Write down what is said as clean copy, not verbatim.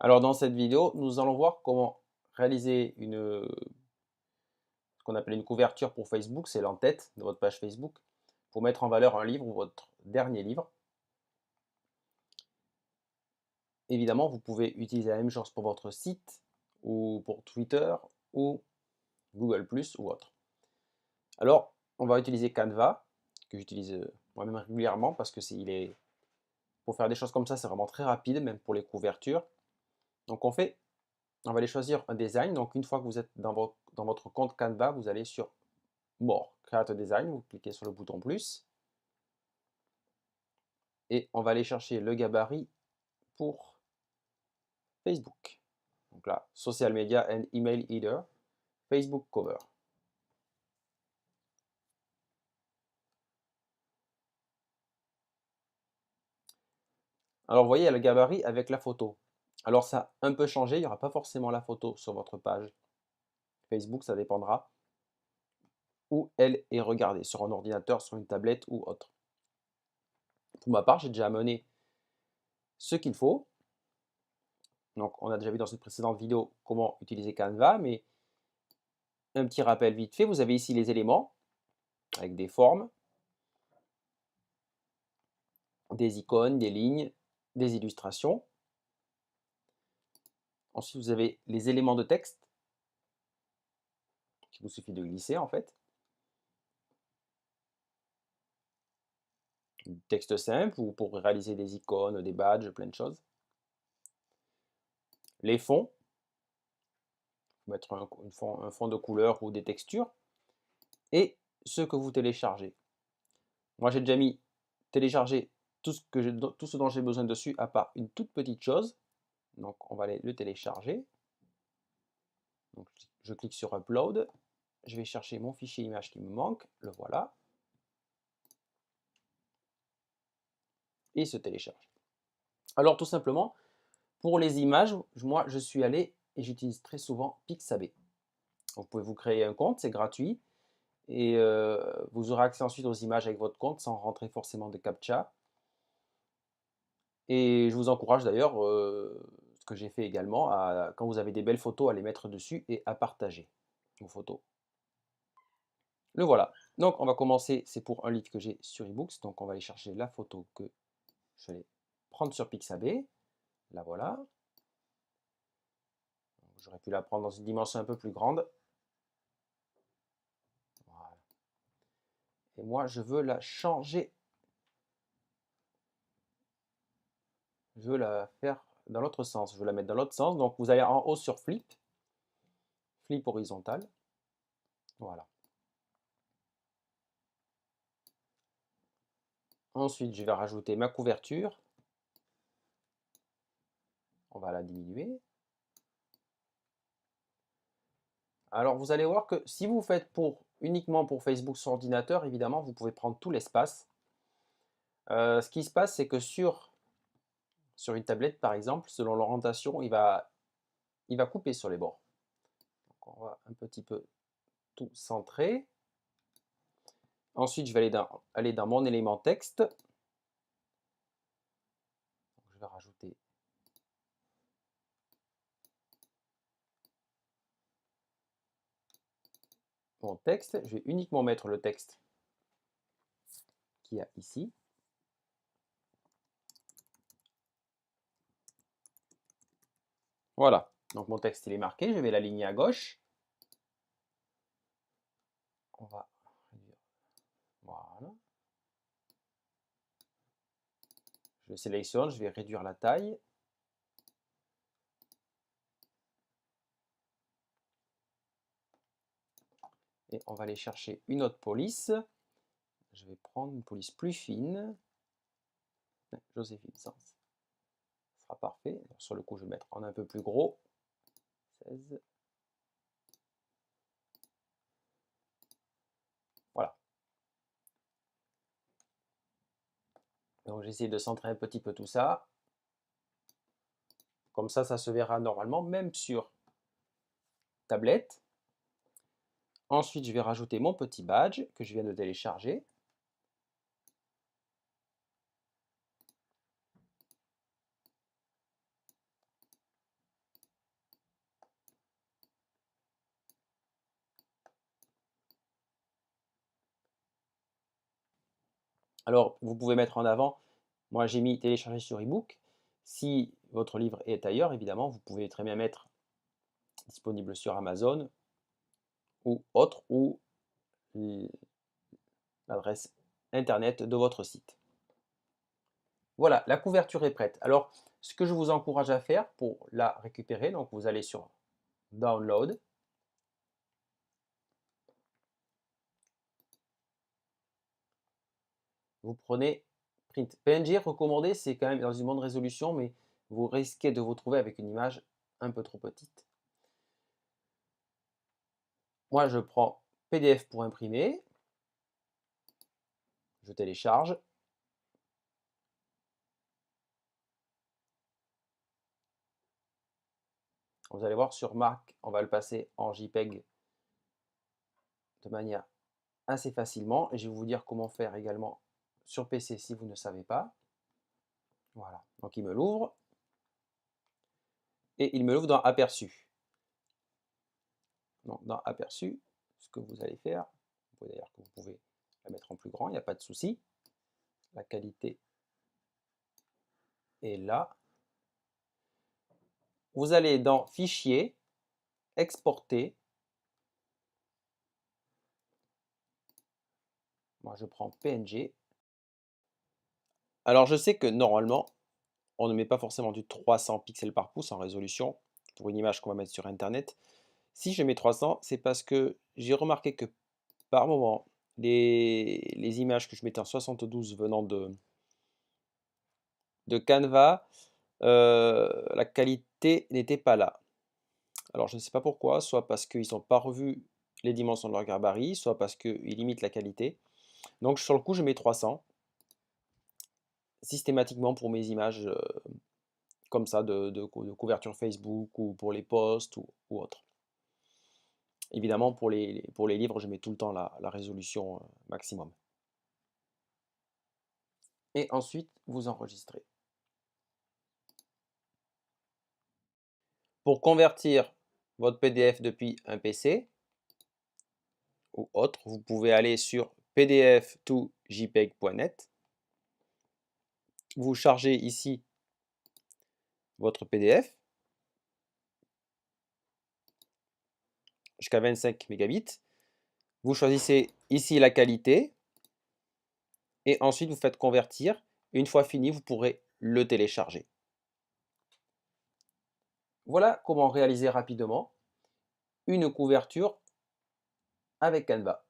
Alors dans cette vidéo, nous allons voir comment réaliser ce qu'on appelle une couverture pour Facebook, c'est l'entête de votre page Facebook, pour mettre en valeur un livre ou votre dernier livre. Évidemment, vous pouvez utiliser la même chose pour votre site, ou pour Twitter, ou Google+, ou autre. Alors, on va utiliser Canva, que j'utilise moi-même régulièrement, parce que pour faire des choses comme ça, c'est vraiment très rapide, même pour les couvertures. Donc on va aller choisir un design. Donc une fois que vous êtes dans votre compte Canva, vous allez sur More, Create a Design, vous cliquez sur le bouton plus et on va aller chercher le gabarit pour Facebook. Donc là, Social Media and Email Header, Facebook Cover. Alors vous voyez, il y a le gabarit avec la photo. Alors ça a un peu changé, il n'y aura pas forcément la photo sur votre page Facebook, ça dépendra où elle est regardée, sur un ordinateur, sur une tablette ou autre. Pour ma part, j'ai déjà amené ce qu'il faut. Donc on a déjà vu dans une précédente vidéo comment utiliser Canva, mais un petit rappel vite fait, vous avez ici les éléments avec des formes, des icônes, des lignes, des illustrations. Ensuite, vous avez les éléments de texte qu'il vous suffit de glisser en fait. Du texte simple ou pour réaliser des icônes, des badges, plein de choses. Les fonds, mettre un fond de couleur ou des textures. Et ce que vous téléchargez. Moi, j'ai déjà mis télécharger tout ce dont j'ai besoin dessus, à part une toute petite chose. Donc, on va aller le télécharger. Donc, je clique sur Upload. Je vais chercher mon fichier image qui me manque. Le voilà. Et il se télécharge. Alors, tout simplement, pour les images, moi, je suis allé et j'utilise très souvent Pixabay. Vous pouvez vous créer un compte, c'est gratuit. Et vous aurez accès ensuite aux images avec votre compte sans rentrer forcément de CAPTCHA. Et je vous encourage d'ailleurs, ce que j'ai fait également, quand vous avez des belles photos, à les mettre dessus et à partager vos photos. Le voilà. Donc on va commencer, c'est pour un livre que j'ai sur eBooks, donc on va aller chercher la photo que je vais prendre sur Pixabay. La voilà. J'aurais pu la prendre dans une dimension un peu plus grande. Voilà. Et moi, je veux la changer. Je veux la faire dans l'autre sens. Je veux la mettre dans l'autre sens. Donc vous allez en haut sur Flip. Flip horizontal. Voilà. Ensuite, je vais rajouter ma couverture. On va la diminuer. Alors vous allez voir que si vous faites uniquement pour Facebook sur ordinateur, évidemment, vous pouvez prendre tout l'espace. Ce qui se passe, c'est que sur une tablette, par exemple, selon l'orientation, il va couper sur les bords. Donc on va un petit peu tout centrer. Ensuite, je vais aller dans mon élément texte. Donc, je vais rajouter mon texte. Je vais uniquement mettre le texte qu'il y a ici. Voilà, donc mon texte il est marqué, je vais l'aligner à gauche. On va réduire. Voilà. Je sélectionne, je vais réduire la taille. Et on va aller chercher une autre police. Je vais prendre une police plus fine. Joséphine Sans. Ce sera parfait. Alors, sur le coup, je vais mettre en un peu plus gros. 16. Voilà. Donc j'essaie de centrer un petit peu tout ça. Comme ça se verra normalement, même sur tablette. Ensuite, je vais rajouter mon petit badge que je viens de télécharger. Alors, vous pouvez mettre en avant, moi j'ai mis télécharger sur e-book. Si votre livre est ailleurs, évidemment, vous pouvez très bien mettre disponible sur Amazon ou autre, ou l'adresse internet de votre site. Voilà, la couverture est prête. Alors, ce que je vous encourage à faire pour la récupérer, donc vous allez sur Download. Vous prenez Print. PNG recommandé, c'est quand même dans une bonne résolution, mais vous risquez de vous trouver avec une image un peu trop petite. Moi, je prends PDF pour imprimer. Je télécharge. Vous allez voir sur Mac, on va le passer en JPEG de manière assez facilement. Et je vais vous dire comment faire également sur PC si vous ne savez pas. Voilà, donc il me l'ouvre. Et il me l'ouvre dans Aperçu. Donc dans Aperçu, ce que vous allez faire, vous pouvez d'ailleurs que vous pouvez la mettre en plus grand, il n'y a pas de souci. La qualité est là. Vous allez dans Fichier, Exporter. Moi, je prends PNG. Alors, je sais que normalement, on ne met pas forcément du 300 pixels par pouce en résolution pour une image qu'on va mettre sur Internet. Si je mets 300, c'est parce que j'ai remarqué que par moment, les images que je mettais en 72 venant de Canva, la qualité n'était pas là. Alors je ne sais pas pourquoi, soit parce qu'ils n'ont pas revu les dimensions de leur gabarit, soit parce qu'ils limitent la qualité. Donc sur le coup, je mets 300 systématiquement pour mes images comme ça de couverture Facebook ou pour les posts ou autres. Évidemment, pour les livres, je mets tout le temps la résolution maximum. Et ensuite, vous enregistrez. Pour convertir votre PDF depuis un PC ou autre, vous pouvez aller sur pdf-to-jpeg.net. Vous chargez ici votre PDF jusqu'à 25 mégabits. Vous choisissez ici la qualité et ensuite vous faites convertir. Une fois fini, vous pourrez le télécharger. Voilà comment réaliser rapidement une couverture avec Canva.